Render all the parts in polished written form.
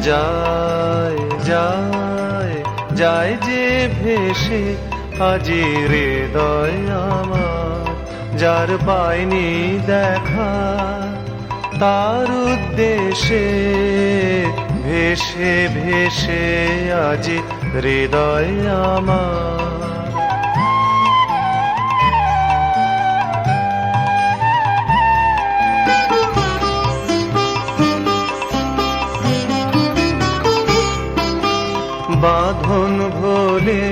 যায় যায় যায় যে ভেসে আজি হৃদয় আমার, যার পাইনি দেখা তার উদ্দেশ্যে ভেসে ভেসে আজি হৃদয় আমার। বাঁধন ভোলে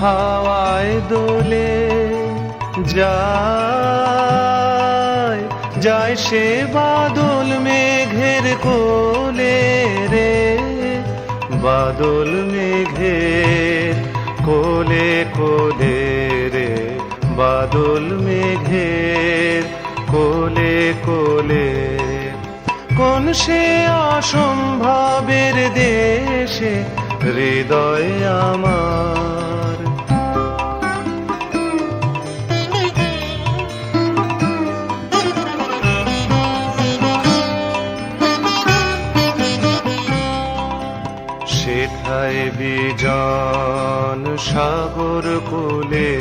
হাওয়ায় দোলে যায় যায় সে বাদল মেঘের কোলে রে, বাদল মেঘের কোলে কোলে রে, বাদল মেঘের কোলে কোলে। কোন সে অসম্ভবের দেশে হৃদয় আমার, সেথায় বিজন সাগর কোলে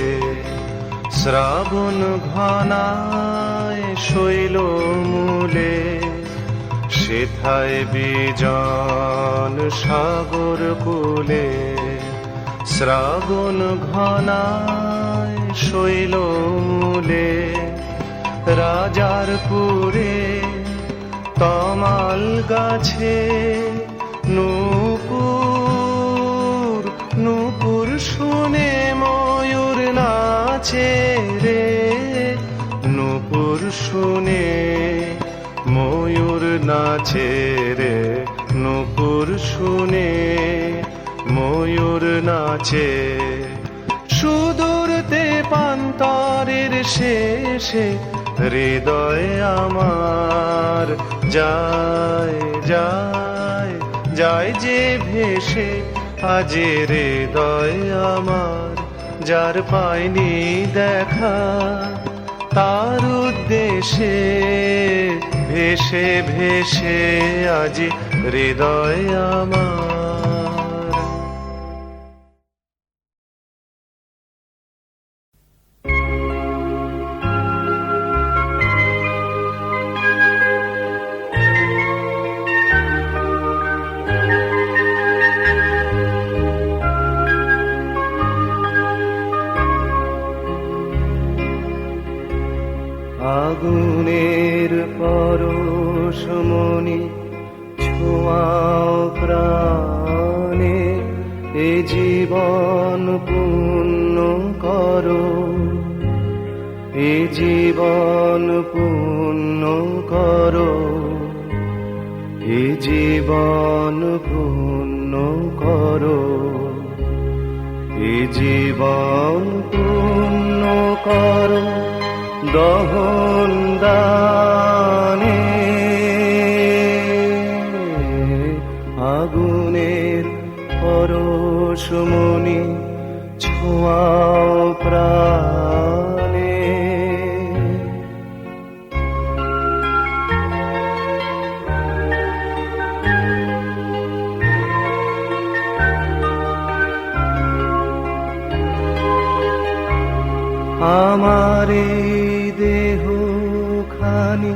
শ্রাবণ ঘনায় শৈল মূলে, সেথায় বিজন সাগর কোলে শ্রাবণ ঘনায় শৈল মূলে। রাজারপুরে তমাল গাছে নূপুর নূপুর শুনে ময়ূর নাচে রে, নূপুর শুনে ময়ূর নাচে রে, নূপুর শুনে ময়ূর নাচে। সুদূর তেপান্তরের শেষে হৃদয় আমার যায় যায় যায় যে ভেসে আজি হৃদয় আমার, যার পাইনি দেখা তার উদ্দেশ্যে ভেসে ভেসে আজি হৃদয় আমার। আগুনের পরশমণি ছোঁয়াও প্রাণে, এ জীবন পূর্ণ করো, এ জীবন পূর্ণ করো, এ জীবন পূর্ণ করো, এ জীবন পূর্ণ করো দহন দানে। আগুনের পরশমণি ছোঁয়াও প্রাণে, আমারে দেহ খানি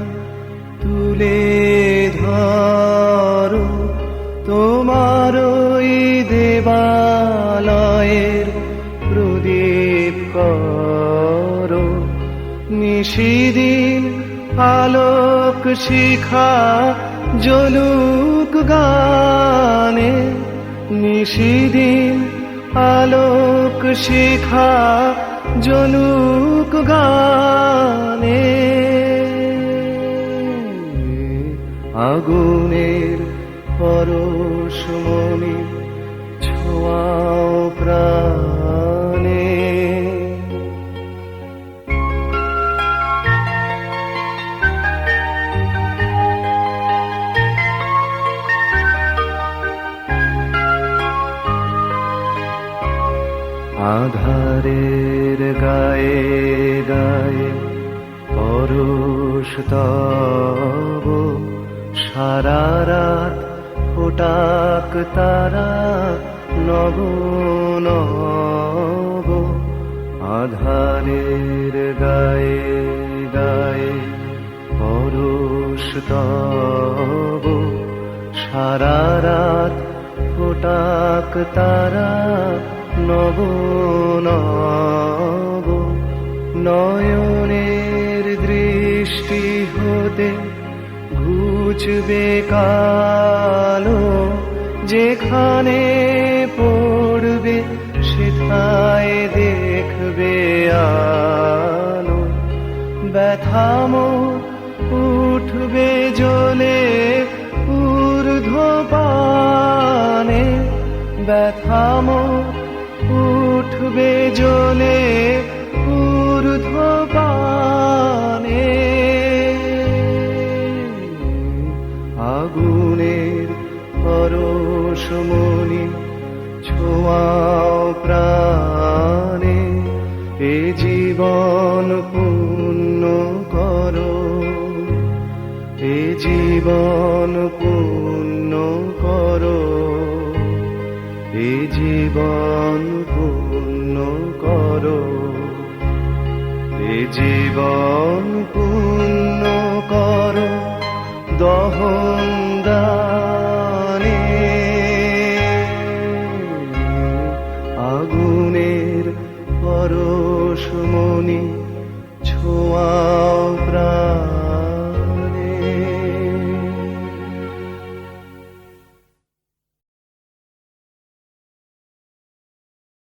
তুলে ধরো, তোমার ওই দেবালয়ের প্রদীপ করো। নিশিদিন আলোক শিখা জ্বলুক গানে, নিশিদিন আলোক শিখা জ্বলুক গানে। আগুনের পরশমণি ছোঁয়াও প্রাণে, আধারের গায়ে গায়ে পরশ তব সারা রাত ফোটাক তারা নব নব, আধারের গায়ে গায়ে পরশ তব। সারা রাত ফোটাক তারা নব নব, নয়নের দৃষ্টি হতে ঘুচবে কালো, যেখানে পড়বে সেথায় দেখবে আলো। ব্যথাম উঠবে জ্বলে ঊর্ধ্বপানে, ব্যথাম উঠবে জ্বলে ঊর্ধ্বপানে। আগুনের পরশমণি ছোঁয়াও প্রাণে, এ জীবন পূর্ণ করো, এ জীবন পূর্ণ করো, এ জীবন পূর্ণ করো, এ জীবন পূর্ণ করো। দহন